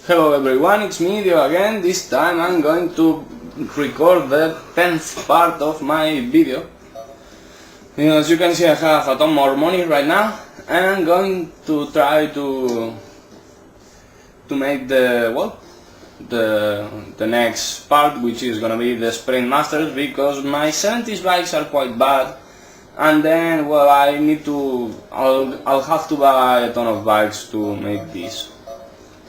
Hello everyone, it's me, Dio again. This time I'm going to record the 10th part of my video. As you can see, I have a ton more money right now, and I'm going to try to make the next part, which is gonna be the Sprint Masters, because my 70s bikes are quite bad, and then I'll have to buy a ton of bikes to make this.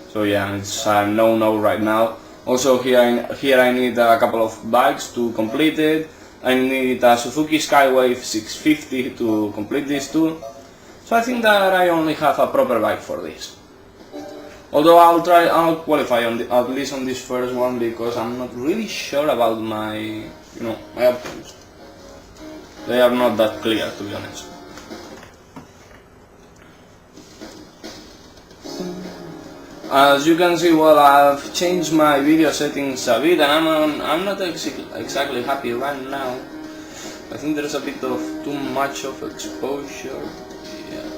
So yeah, it's a no right now. Also here I need a couple of bikes to complete it. I need a Suzuki Skywave 650 to complete this too. So I think that I only have a proper bike for this. Although I'll qualify at least on this first one, because I'm not really sure about my options. They are not that clear, to be honest. As you can see, I've changed my video settings a bit, and I'm not exactly happy right now. I think there's a bit of too much of exposure. Yeah.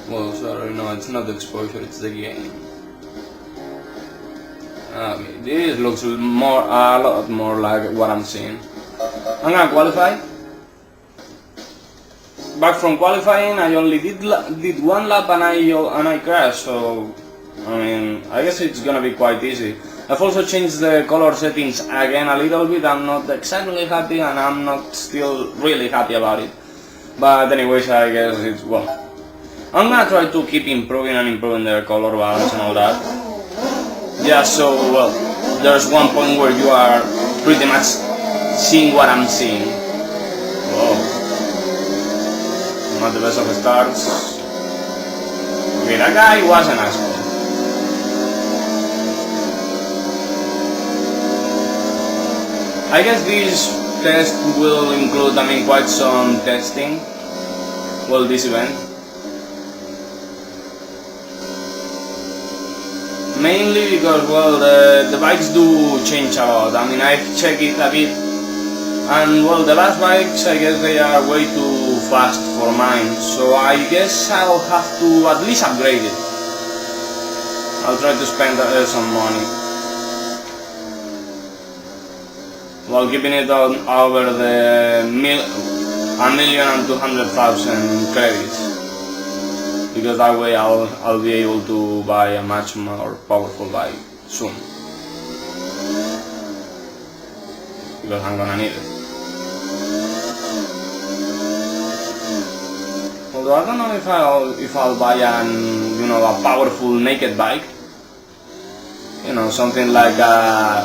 Well, sorry, no, it's not the exposure, it's the gain. Okay, this looks a lot more like what I'm seeing. I'm gonna qualify. Back from qualifying, I only did one lap and I crashed, so I guess it's gonna be quite easy. I've also changed the color settings again a little bit. I'm not exactly happy, and I'm not still really happy about it. But anyways, I guess it's I'm gonna try to keep improving the color balance and all that. Yeah, so there's one point where you are pretty much seeing what I'm seeing. Whoa. Not the best of starts. Okay, that guy was an asshole. I guess this test will include, quite some testing. This event. Mainly because, the bikes do change a lot. I've checked it a bit. And the last bikes, I guess they are way too fast for mine, so I guess I'll have to at least upgrade it. I'll try to spend some money. Keeping it over the 1,200,000 credits, because that way I'll be able to buy a much more powerful bike soon, because I'm gonna need it. Although I don't know if I'll buy a powerful naked bike. Something like right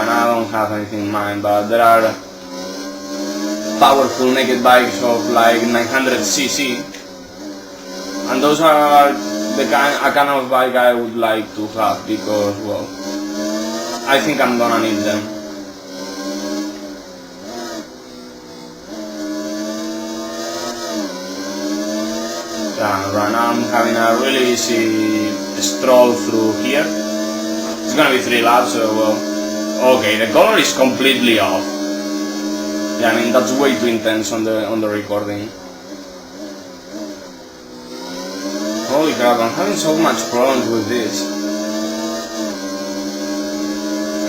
now I don't have anything in mind, but there are powerful naked bikes of like 900cc, and those are a kind of bike I would like to have, because I think I'm gonna need them. Right now I'm having a really easy stroll through here. It's gonna be 3 laps, so okay, the color is completely off. Yeah, that's way too intense on the recording. Holy crap, I'm having so much problems with this.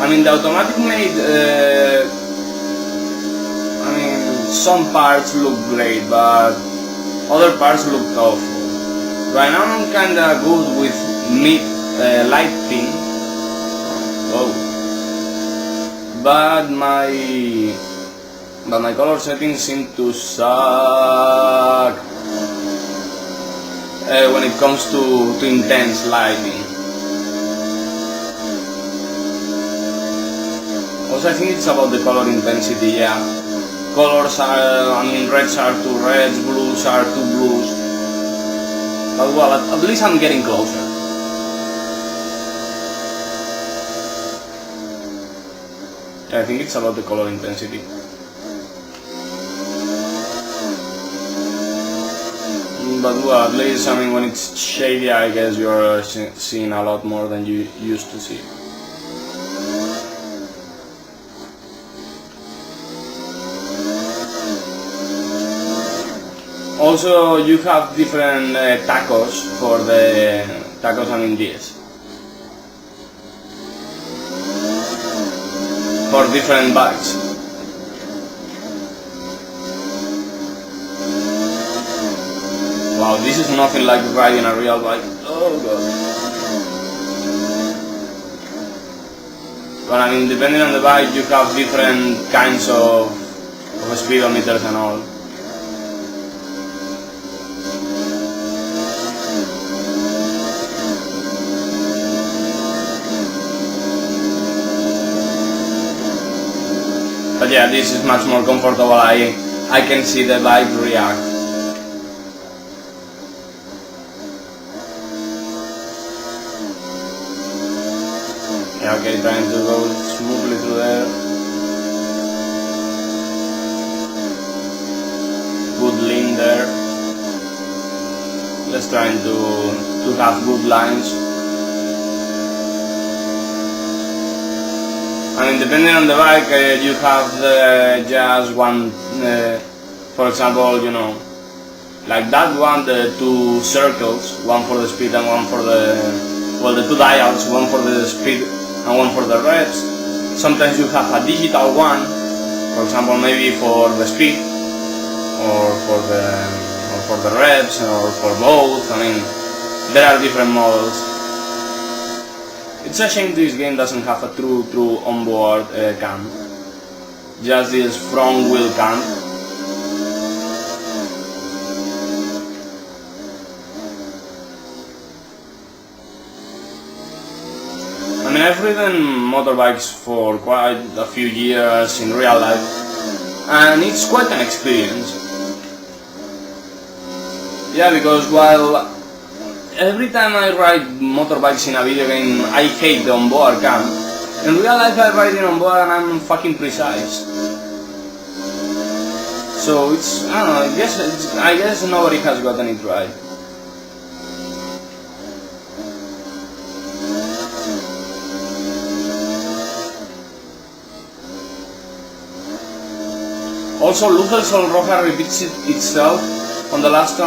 The automatic made, some parts look great, but other parts look awful. Right now I'm kinda good with lighting. But my color settings seem to suck when it comes to intense lighting. Also, I think it's about the color intensity, yeah. Colors are, reds are to reds, blues are to blues. But at least I'm getting closer. Yeah, I think it's about the color intensity. But at least, when it's shady, I guess you're seeing a lot more than you used to see. Also, you have different tacos for the tacos and indies for different bikes. Wow, this is nothing like riding a real bike. Oh god. But I mean, depending on the bike, you have different kinds of speedometers and all. But yeah, this is much more comfortable. I can see the bike react. Yeah, okay, trying to go smoothly through there. Good lean there. Just trying to have good lines. I mean, depending on the bike, you have just one, for example, you know, like that one, the two circles, one for the speed and one for the, well, the two dials, one for the speed and one for the reps. Sometimes you have a digital one, for example, maybe for the speed, or for the reps, or for both. I mean, there are different models. It's a shame this game doesn't have a true onboard cam, just this front wheel cam. I mean, I've ridden motorbikes for quite a few years in real life, and it's quite an experience. Yeah, because while every time I ride motorbikes in a video game, I hate the onboard cam, in real life I ride in onboard and I'm fucking precise. So it's, I don't know, I guess nobody has gotten it right. Also, Luz del Sol roja repeats itself on the last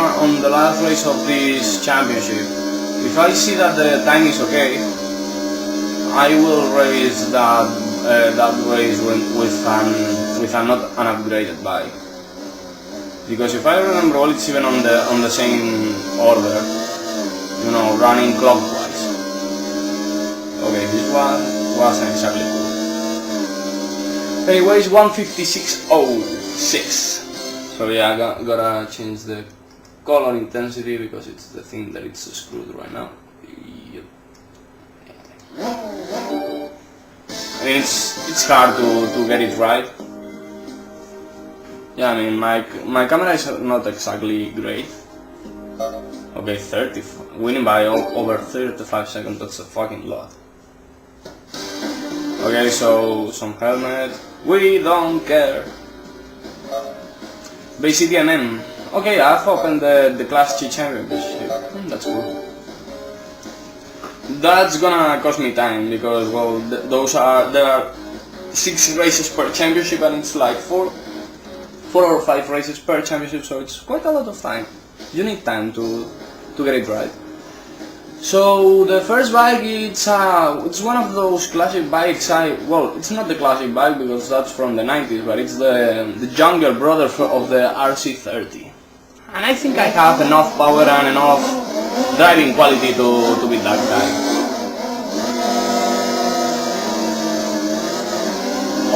race of this championship. If I see that the time is okay, I will race that race with a not an upgraded bike. Because if I remember well, it's even on the same order, you know, running clockwise. Okay, this one wasn't exactly cool. Anyways, 156.06. So yeah, I gotta change the color intensity because it's the thing that it's screwed right now. Yep. I mean, it's hard to get it right. Yeah, I mean, my camera is not exactly great. Okay, 30, winning by over 35 seconds, that's a fucking lot. Okay, so some helmet, we don't care. Baycity MM. Okay, I've opened the Class G Championship. That's cool. That's gonna cost me time because, well, there are 6 races per championship and it's like 4 or 5 races per championship, so it's quite a lot of time. You need time to get it right. So the first bike, it's one of those classic bikes. Well, it's not the classic bike because that's from the 90s, but it's the younger brother of the RC30. And I think I have enough power and enough driving quality to beat that guy.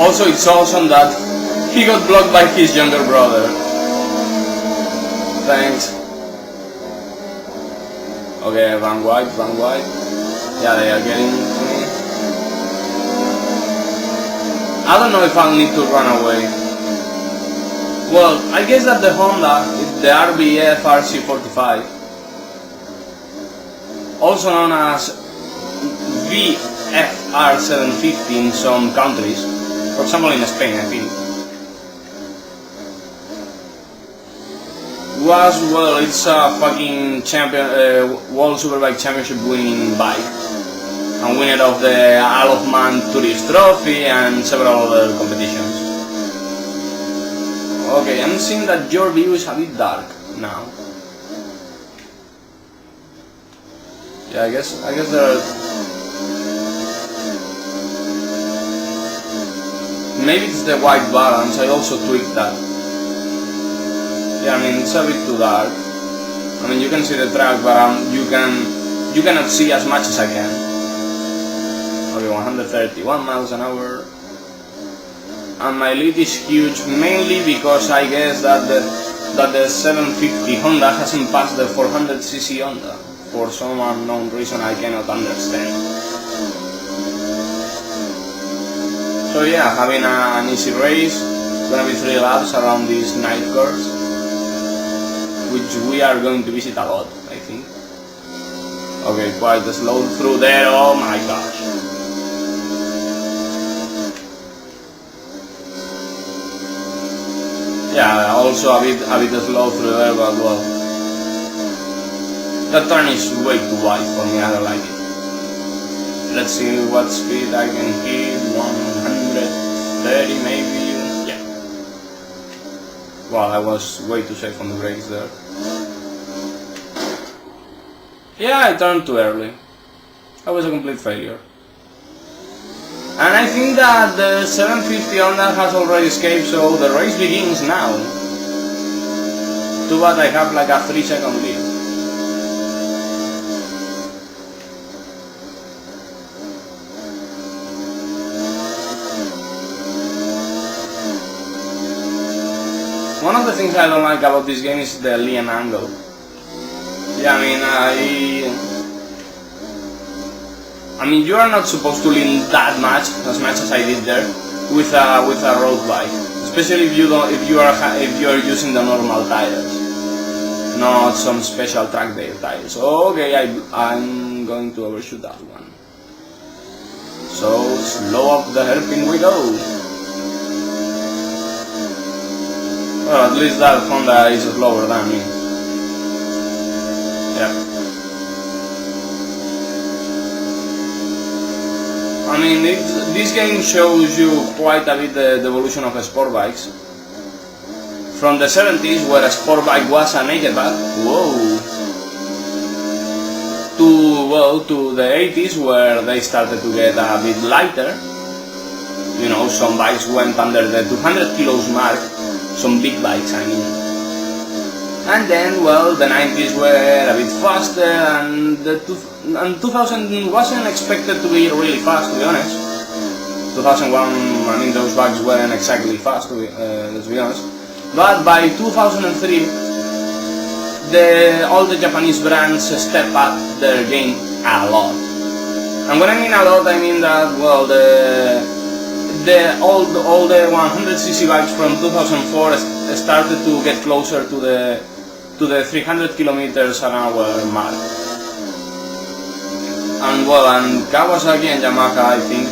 Also, it's awesome that he got blocked by his younger brother. Thanks. Okay, run wide. Yeah, they are getting to me. I don't know if I'll need to run away. Well, I guess that the Honda is the RBF RC45, also known as VFR750 in some countries, for example in Spain, I think. Well, it's a fucking World Superbike Championship winning bike, and winner of the Isle of Man Tourist Trophy and several other competitions. Okay, I'm seeing that your view is a bit dark. now. Yeah, I guess there are... Maybe it's the white balance, I also tweaked that. Yeah, I mean, it's a bit too dark. I mean, you can see the track, but you cannot see as much as I can. Okay, 131 miles an hour. And my lead is huge, mainly because I guess that the 750 Honda hasn't passed the 400cc Honda. For some unknown reason I cannot understand. So yeah, having an easy race. It's gonna be 3 laps around this night course, which we are going to visit a lot, I think. Okay, quite a slow through there, oh my gosh. Yeah, also a bit slow through there, but well. That turn is way too wide for me, I don't like it. Let's see what speed I can hit, 130 maybe, yeah. Well, I was way too safe on the brakes there. Yeah, I turned too early. I was a complete failure. And I think that the 750 Honda has already escaped, so the race begins now. Too bad I have like a 3-second lead. One of the things I don't like about this game is the lean angle. Yeah, I mean, you are not supposed to lean that much, as I did there, with a road bike, especially if you are using the normal tires, not some special track day tires. Okay, I'm going to overshoot that one. So slow up the hairpin we go. Well, at least that Honda is slower than me. Yeah. I mean, this game shows you quite a bit the evolution of sport bikes. From the 70s, where a sport bike was a naked bike, to the 80s, where they started to get a bit lighter. You know, some bikes went under the 200 kilos mark, some big bikes, I mean. And then, well, the 90s were a bit faster, and 2000 wasn't expected to be really fast, to be honest. 2001, I mean, those bikes weren't exactly fast, let's be honest. But by 2003, all the Japanese brands step up their game a lot. And when I mean a lot, I mean that, well, all the 100cc bikes from 2004 started to get closer to the 300 kilometers an hour mark. And well, and Kawasaki and Yamaha, I think,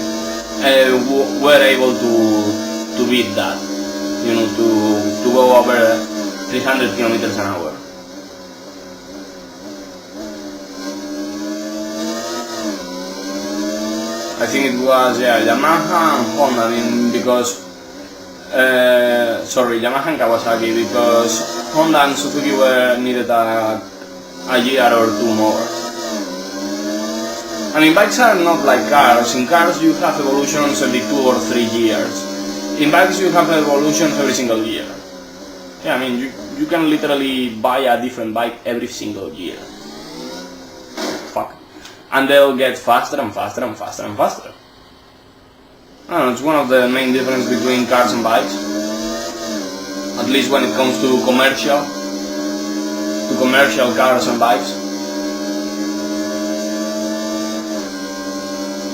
were able to beat that, you know, to go over 300 kilometers an hour. I think it was, yeah, Yamaha and Honda, I mean, because Yamaha and Kawasaki, because Honda and Suzuki needed a year or two more. I mean, bikes are not like cars. In cars you have evolutions every 2 or 3 years. In bikes you have evolutions every single year. Yeah, I mean, you can literally buy a different bike every single year. Fuck. And they'll get faster and faster and faster and faster. I don't know, it's one of the main differences between cars and bikes. At least when it comes to commercial cars and bikes.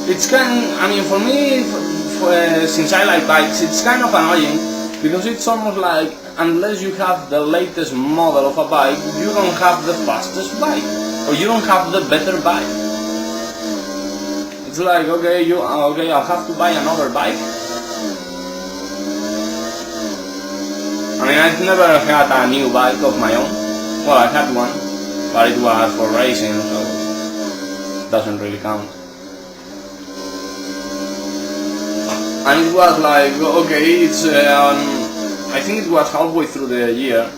It's I mean, for me, since I like bikes, it's kind of annoying, because it's almost like, unless you have the latest model of a bike, you don't have the fastest bike, or you don't have the better bike. It's like, okay, I'll have to buy another bike. I mean, I've never had a new bike of my own. Well, I had one, but it was for racing, so it doesn't really count. And it was like, okay, it's, I think it was halfway through the year,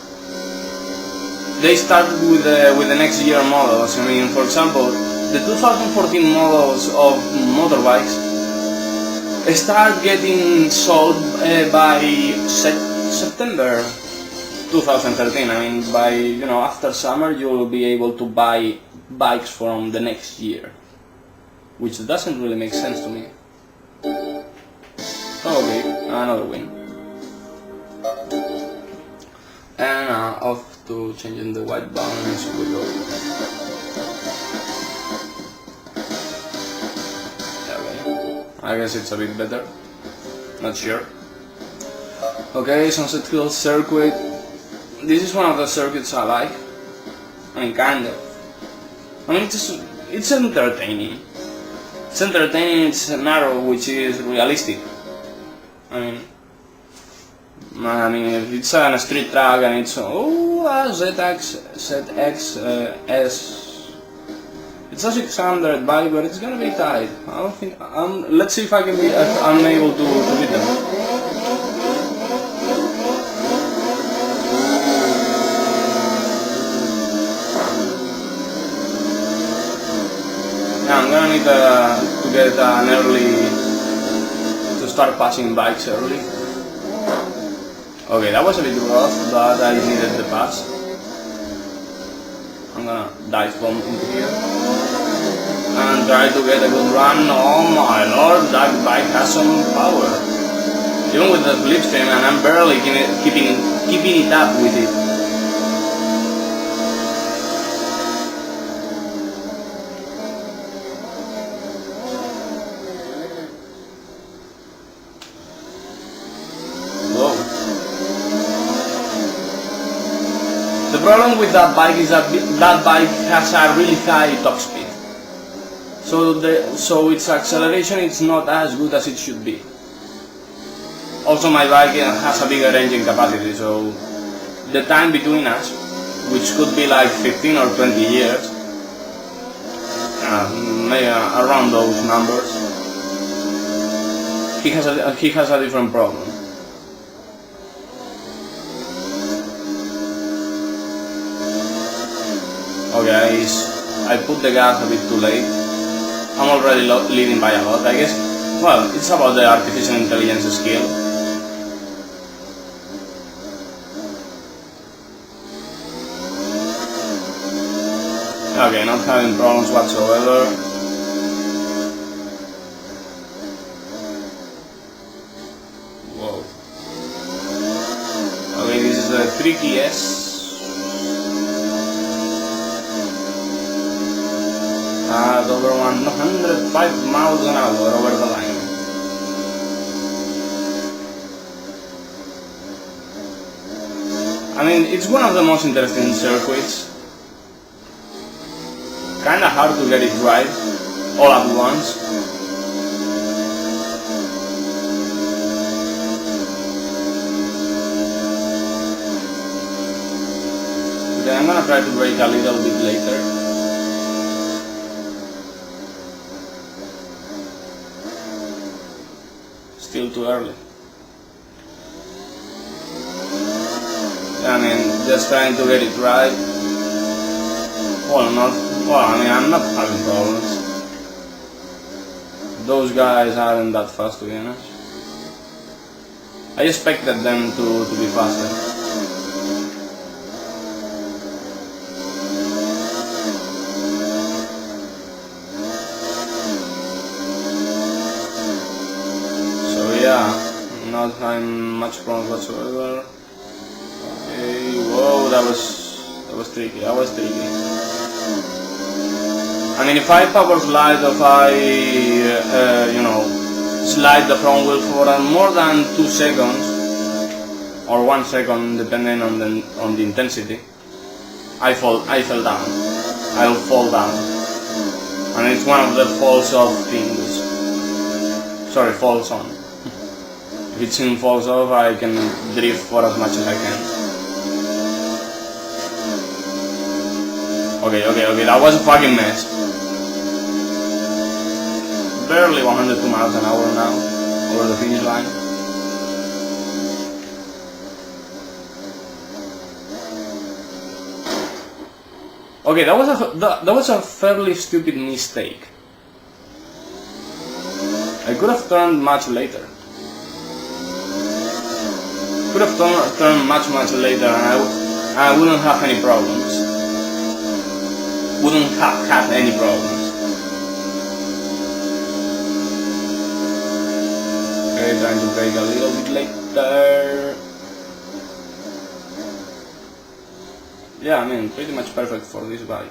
they started with the next year models. I mean, for example, the 2014 models of motorbikes start getting sold by September 2013. I mean, by after summer you will be able to buy bikes from the next year, which doesn't really make sense to me. Okay, another win. And off to changing the white balance we go. Okay, I guess it's a bit better. Not sure. Okay, Sunset Hill Circuit. This is one of the circuits I like. I mean, kind of. I mean, it's entertaining. It's entertaining. It's narrow, which is realistic. I mean, if it's on a street track and it's ZX S, it's a 600 bike, but it's gonna be tight. I don't think. Let's see if I'm able to beat them. Yeah, I'm gonna need to get an to start passing bikes early. Okay, that was a bit rough, but I needed the pass. I'm gonna dive bomb into here and try to get a good run. Oh my lord, that bike has some power. Even with the slipstream, and I'm barely keeping it up with it. The problem with that bike is that bike has a really high top speed, so its acceleration is not as good as it should be. Also, my bike has a bigger engine capacity, so the time between us, which could be like 15 or 20 years, maybe around those numbers, he has a different problem. Okay, I put the gas a bit too late. I'm already leading by a lot, I guess. Well, it's about the artificial intelligence skill. Okay, not having problems whatsoever. Whoa. Okay, this is a tricky S. Over 105 miles an hour over the line. I mean, it's one of the most interesting circuits. Kinda hard to get it right all at once. Okay, I'm gonna try to brake a little bit later. Still too early. I mean, just trying to get it right. Well, I mean, I'm not having problems. Those guys aren't that fast, to be honest. I expected them to be faster. Yeah, not having much problems whatsoever. Okay, whoa, that was tricky. I mean, if I power slide, if I slide the front wheel for more than 2 seconds or 1 second, depending on the intensity, I fell down. I'll fall down, and it's one of the falls off things. Sorry, falls on. If it's in falls off, I can drift for as much as I can. Okay, that was a fucking mess. Barely 102 miles an hour now, over the finish line. Okay, that was a fairly stupid mistake. I could have turned much later. Could have turned much later, and I wouldn't have any problems. Wouldn't have had any problems. Okay, trying to brake a little bit later. Yeah, I mean, pretty much perfect for this bike.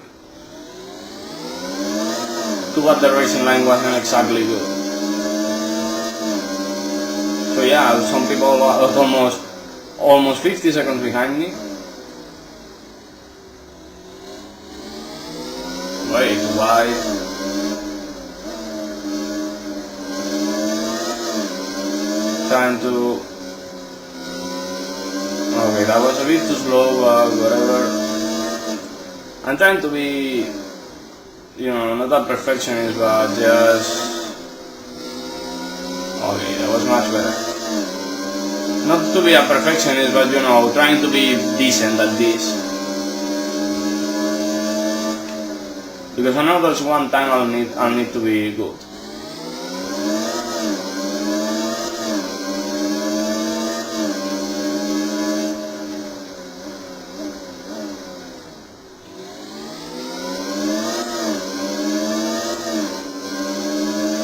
Too bad the racing line wasn't exactly good. So yeah, some people are almost 50 seconds behind me. Wait, why? Trying to... Okay, that was a bit too slow, but whatever. I'm trying to be, you know, not a perfectionist, but just... Okay, that was much better. Not to be a perfectionist, but you know, trying to be decent at this. Because I know there's one time I'll need to be good.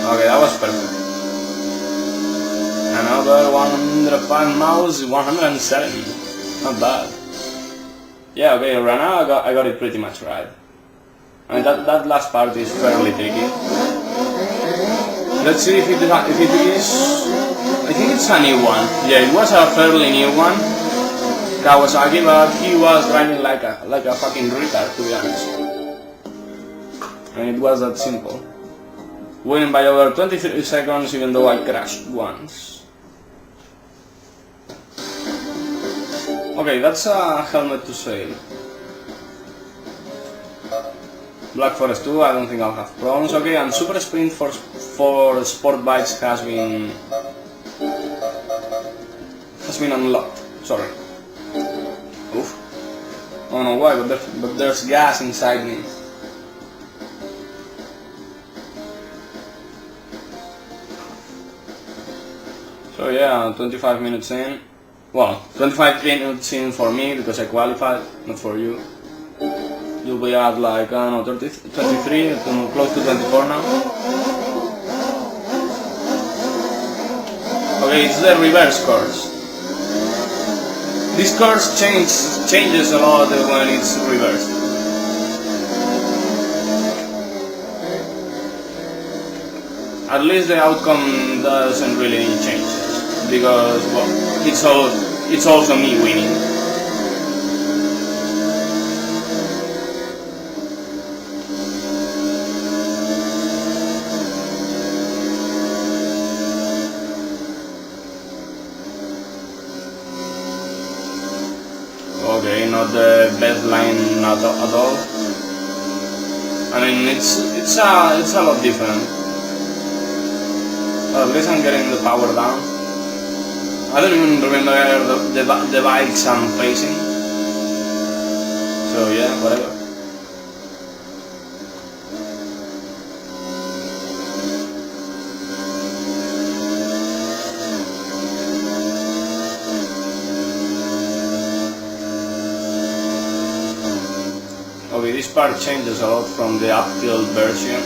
Okay, that was perfect. Another 105 miles, 170. Not bad. Yeah, okay, right now I got it pretty much right. I mean, that last part is fairly tricky. Let's see if it is... I think it's a new one. Yeah, it was a fairly new one. Kawasaki, but he was driving like a fucking retard, to be honest. And it was that simple. Winning by over 23 seconds, even though I crashed once. Okay, that's a helmet to sail. Black Forest 2, I don't think I'll have problems. Okay, and Super Sprint for sport bikes has been unlocked. Sorry. Oof. I don't know why, but there's gas inside me. So yeah, 25 minutes in. Well, 25 minutes in for me because I qualified, not for you. You'll be at like, I don't know, 23, close to 24 now. Okay, it's the reverse course. This course changes a lot when it's reversed. At least the outcome doesn't really change, because well, it's also me winning. Okay, not the best line at all. I mean, it's a lot different. At least I'm getting the power down. I don't even remember the bikes I'm facing. So yeah, whatever. Okay, this part changes a lot from the uphill version.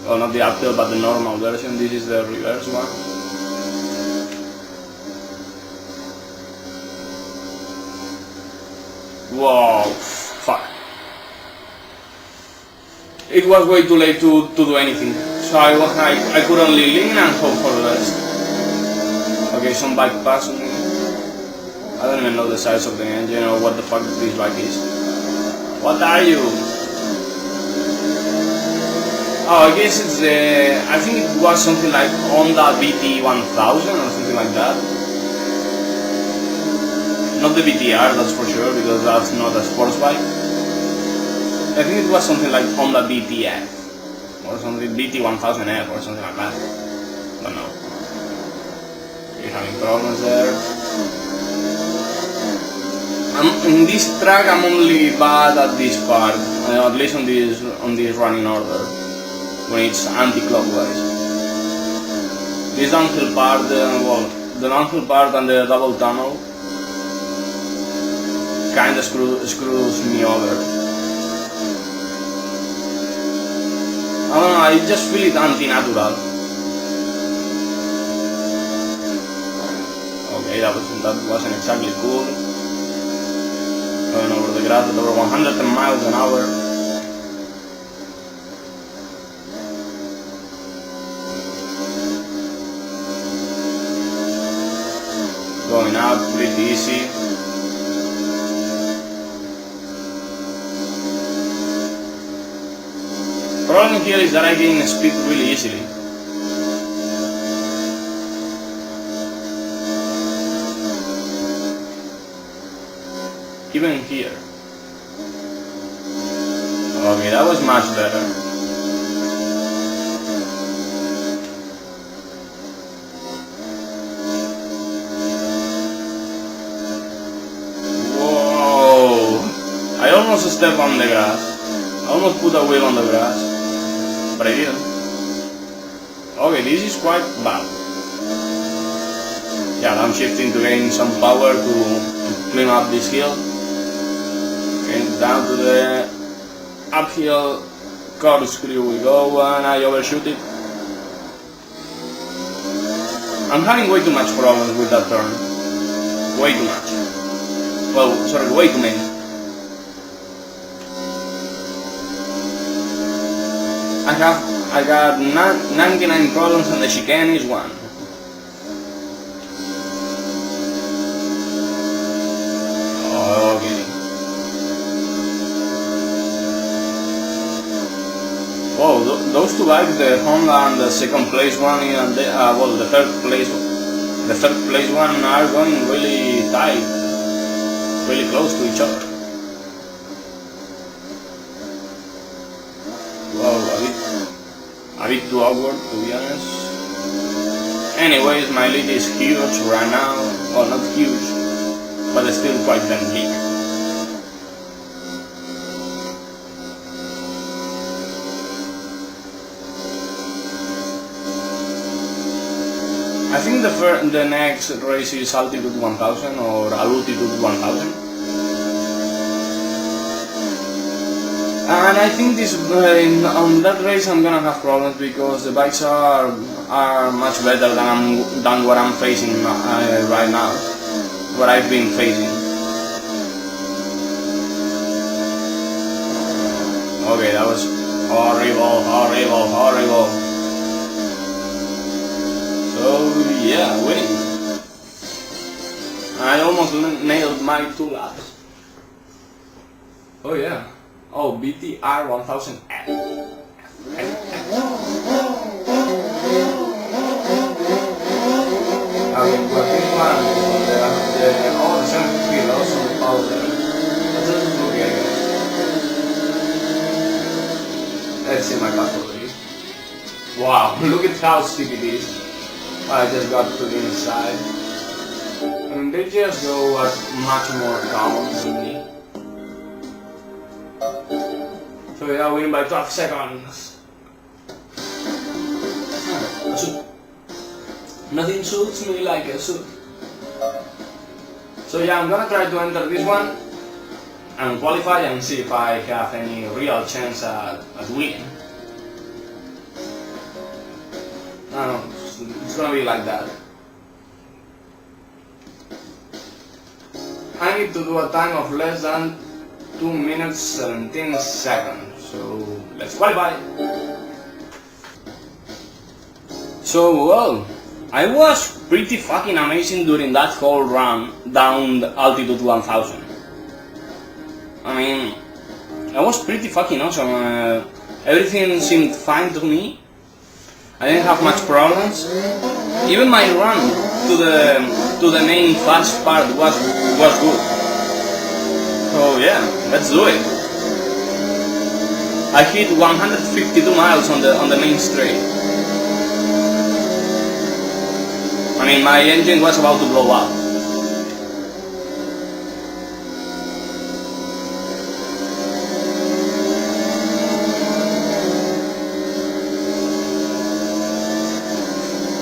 Well, not the uphill, but the normal version. This is the reverse one. Whoa, fuck. It was way too late to do anything. So I could only lean and hope for the best. Okay, some bike passed me. I don't even know the size of the engine or what the fuck this bike is. What are you? Oh, I guess it's the... I think it was something like Honda BT 1000 or something like that. Not the BTR, that's for sure, because that's not a sports bike. I think it was something like Honda BTF or something, BT 1000F or something like that. Don't know. You're having problems there. In this track I'm only bad at this part, at least on this running order, when it's anti-clockwise. This downhill part, well, the downhill part and the double tunnel kinda screws me over. I don't know, I just feel it anti-natural. Okay, that wasn't exactly cool. Going over the grass at over 110 miles an hour. Going up pretty easy. Problem here is that I gain speed really easily. Even here. Okay, that was much better. Whoa! I almost stepped on the grass. I almost put a wheel on the grass. But I didn't. Okay, this is quite bad. Yeah, I'm shifting to gain some power to clean up this hill. And down to the uphill corkscrew we go, and I overshoot it. I'm having way too much problems with that turn. Way too much. Well, sorry, way too many. I got 99 problems and the chicane is one. Okay. Whoa, those two bikes, the Honda and the second place one, and well, the third place one are going really tight, really close to each other. Whoa, a bit too awkward, to be honest. Anyways, my lead is huge right now. Well, not huge, but it's still quite damn big. I think the next race is Altitude 1000 or Altitude 1000. And I think on that race I'm gonna have problems because the bikes are much better than what I'm facing right now, what I've been facing. Okay, that was horrible, horrible, horrible. So yeah, winning. I almost nailed my 2 laps. Oh yeah. Oh, BTR 1000F. Okay, but this one, the 750 also the power there. Let's just look at it. Let's see my car already. Wow, look at how steep it is. I just got to the inside. And they just go at much more calm than me. So yeah, winning by 12 seconds. A suit. Nothing suits me like a suit. So yeah, I'm gonna try to enter this one and qualify and see if I have any real chance at winning. I don't know, it's gonna be like that. I need to do a time of less than 2 minutes 17 seconds, so let's qualify. So well, I was pretty fucking amazing during that whole run down the Altitude 1000. I mean, I was pretty fucking awesome. Everything seemed fine to me. I didn't have much problems. Even my run to the main fast part was good. So yeah, let's do it. I hit 152 miles on the main straight. I mean, my engine was about to blow up.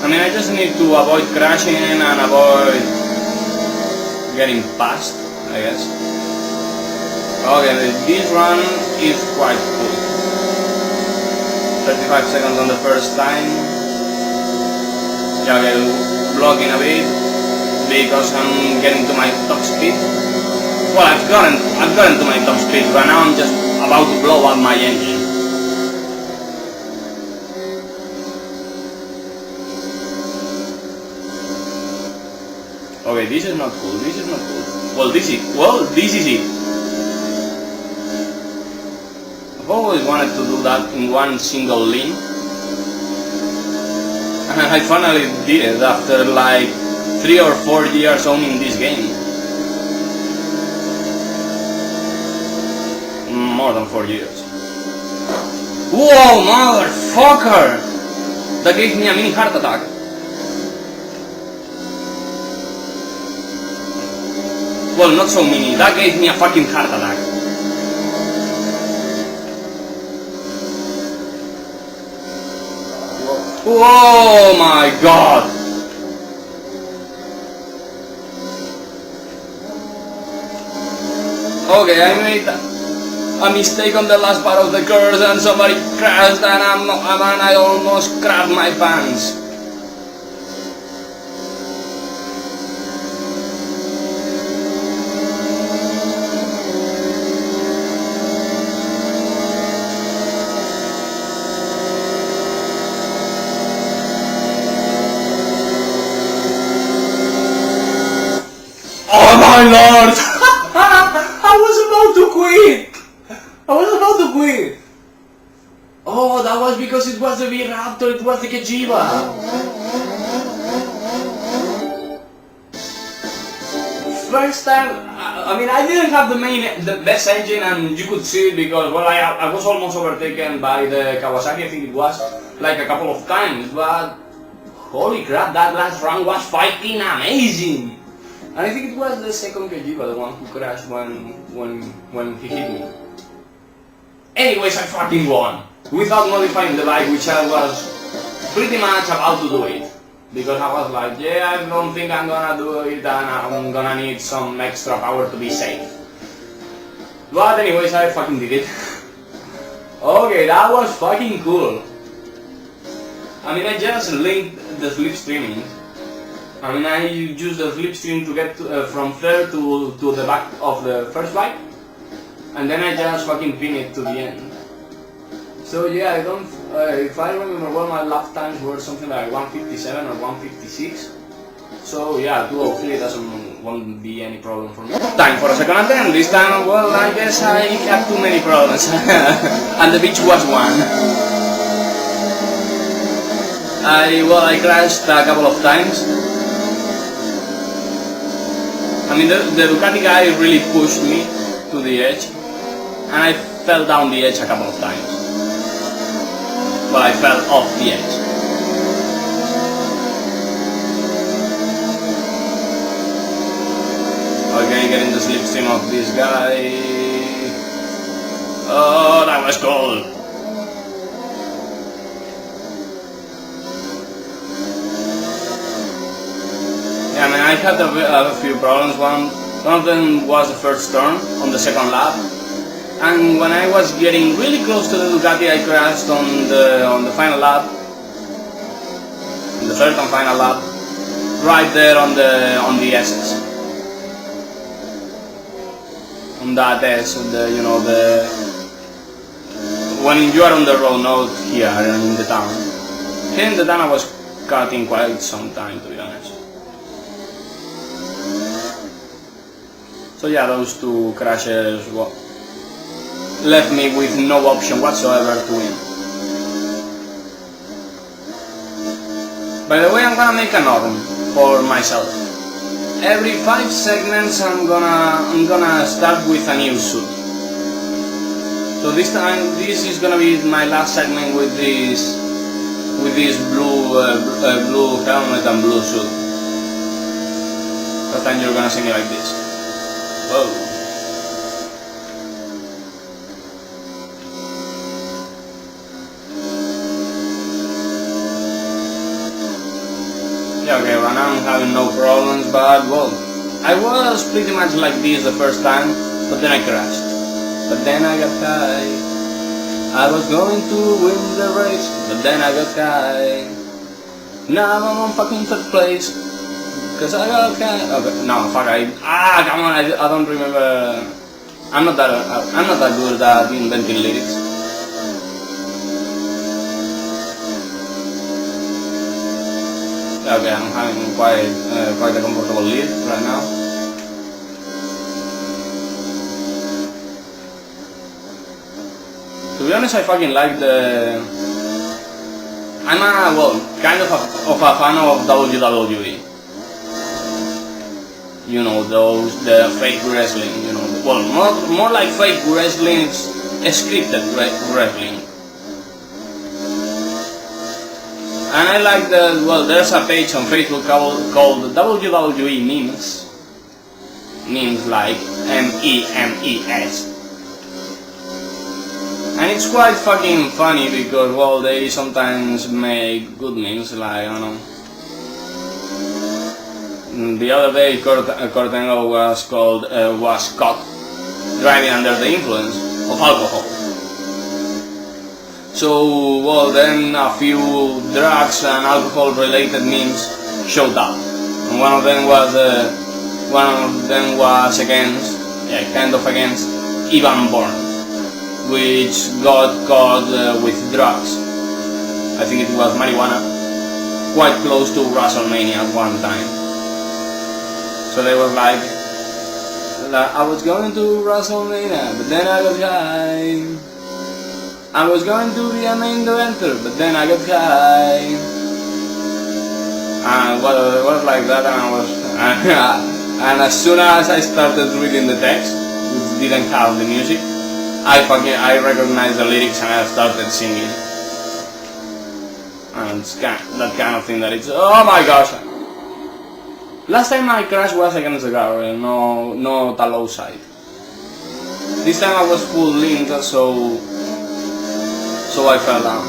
I mean, I just need to avoid crashing and avoid getting past, I guess. Okay, this run is quite cool. 35 seconds on the first time. Yeah, okay, blocking a bit because I'm getting to my top speed. Well, I've gotten to my top speed, but now I'm just about to blow up my engine. Okay, this is not cool. This is not cool. Well, this is it. I've always wanted to do that in one single lean, and I finally did it after like 3 or 4 years owning this game. More than 4 years. Whoa, motherfucker! That gave me a mini heart attack. Well, not so mini, that gave me a fucking heart attack. Oh my god! Okay, I made a mistake on the last part of the curve and somebody crashed and I almost crapped my pants. Oh my lord! I was about to quit! Oh, that was because it was the V-Raptor, it was the Kejiba! First time, I mean, I didn't have the best engine, and you could see it because, well, I was almost overtaken by the Kawasaki, I think it was, like a couple of times, but holy crap, that last round was fucking amazing! And I think it was the second Kejiba, the one who crashed when he hit me. Anyways, I fucking won! Without modifying the bike, which I was pretty much about to do it. Because I was like, yeah, I don't think I'm gonna do it and I'm gonna need some extra power to be safe. But anyways, I fucking did it. Okay, that was fucking cool. I mean, I just linked the slipstreaming. I mean, I used the slipstream to get from there to the back of the first bike. And then I just fucking pin it to the end. So yeah, I don't, if I remember well, my lap times were something like 157 or 156. So yeah, 203 won't be any problem for me. Time for a second attempt. This time, well, I guess I had too many problems. And the beach was one. I crashed a couple of times. I mean, the Ducati guy really pushed me to the edge. And I fell down the edge a couple of times. Well, I fell off the edge. Okay, getting the slipstream of this guy. Oh, that was cool. Yeah, I mean, I had a few problems. One of them was the first turn on the second lap. And when I was getting really close to the Ducati, I crashed on the final lap, the third and final lap, right there on the S's, on that S, when you are on the road, not here in the town. Here in the town, I was cutting quite some time, to be honest. So yeah, those two crashes. Left me with no option whatsoever to win. By the way, I'm gonna make a norm for myself. Every 5 segments I'm gonna start with a new suit. So this time, this is gonna be my last segment with this blue helmet and blue suit. First time you're gonna see me like this. Whoa. Yeah, okay, right now I'm having no problems, but well, I was pretty much like this the first time, but then I crashed. But then I got high. I was going to win the race, but then I got high. Now I'm on fucking third place, cause I got high. Okay, no, fuck, come on, I don't remember. I'm not that good at inventing lyrics. Okay, I'm having quite a comfortable lead right now. To be honest, I fucking like the... I'm kind of a fan of WWE. You know, the fake wrestling, you know. Well, more like fake wrestling, scripted wrestling. And I like there's a page on Facebook called WWE Memes. Memes like MEMES. And it's quite fucking funny because, well, they sometimes make good memes, like, I don't know. The other day, Kurt Angle was caught driving under the influence of alcohol. So, well, then a few drugs and alcohol-related memes showed up, and one of them was against Ivan Bourne, which got caught with drugs. I think it was marijuana, quite close to WrestleMania at one time. So they were like, I was going to WrestleMania, but then I got high. I was going to be a main eventer, but then I got high. And was like that, and I was, and as soon as I started reading the text, which didn't have the music, I recognized the lyrics and I started singing. And it's that kind of thing that it's, oh my gosh. Last time I crashed was against the guardrail, not a low side. This time I was full linked, so I fell down.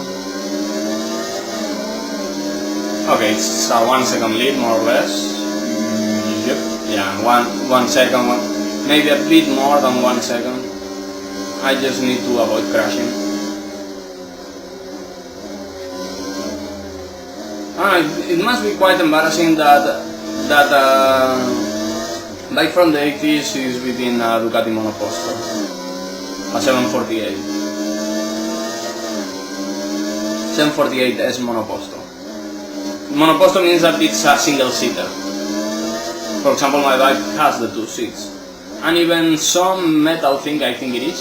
Okay, it's a 1 second lead, more or less. Yep. Yeah, one second, maybe a bit more than 1 second. I just need to avoid crashing. It must be quite embarrassing that bike from the 80s is within a Ducati monoposto, a 748. 748S monoposto. Monoposto means that it's a single seater. For example, my bike has the 2 seats, and even some metal thing, I think it is,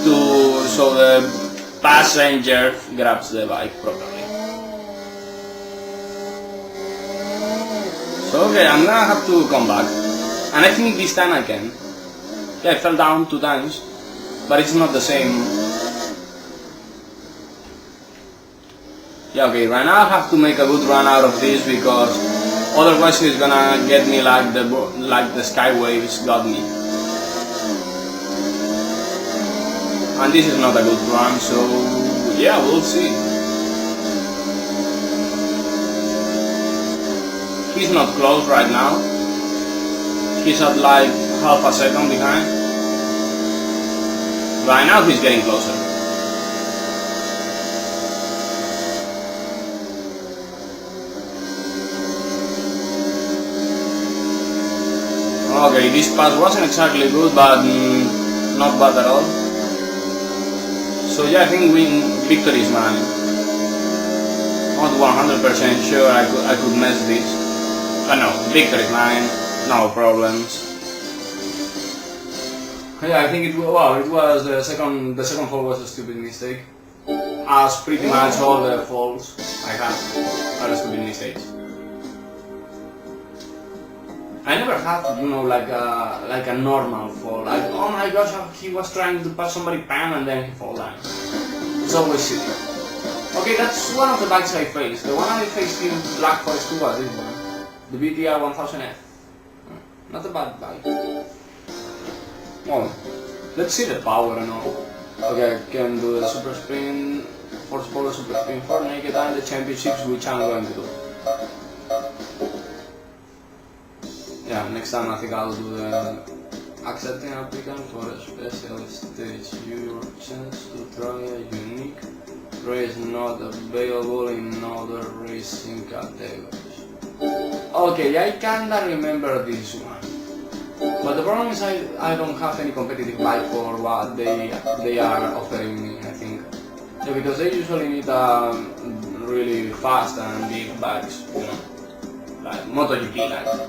so the passenger grabs the bike properly. So okay, I'm gonna have to come back, and I think this time I can. Yeah, I fell down 2 times, but it's not the same. Yeah, okay, right now I have to make a good run out of this because otherwise it's gonna get me like the sky waves got me. And this is not a good run, so yeah, we'll see. He's not close right now. He's at like half a second behind. Right now he's getting closer. Okay, this pass wasn't exactly good, but not bad at all. So yeah, I think victory is mine. Not 100% sure I could mess this. But no, victory is mine, no problems. Yeah, I think it was the second fall was a stupid mistake. As pretty much all the falls I have are stupid mistakes. I never had, like a normal fall. Like, oh my gosh, he was trying to pass somebody pan and then he fall down. It's always silly. Okay, that's one of the bikes I faced. The one I faced in Black Forest 2 was this one. The BTR 1000F. Not a bad bike. Well, let's see the power and all. Okay, I can do the super spin, force polo super spin for naked and the championships, which I'm going to do. yeah, next time I think I'll do the accepting applicant for a special stage. Your chance to try a unique race not available in other racing categories. Okay, I kinda remember this one. But the problem is I don't have any competitive bike for what they are offering me, I think. Yeah, because they usually need really fast and big bikes, you know, like MotoGP bikes.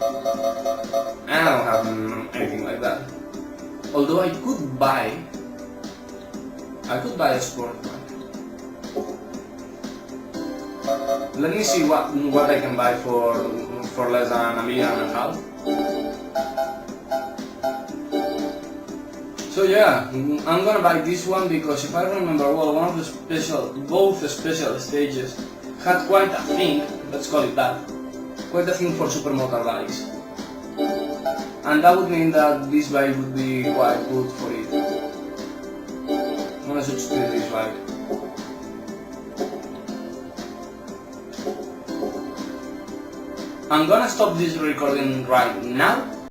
And I don't have anything like that. Although I could buy a sport bike. Let me see what I can buy for less than $1.5 million. So yeah, I'm gonna buy this one because if I remember well, both special stages had quite a thing, let's call it that, quite a thing for supermotor bikes. And that would mean that this bike would be quite good for it. I'm gonna switch to this bike. I'm gonna stop this recording right now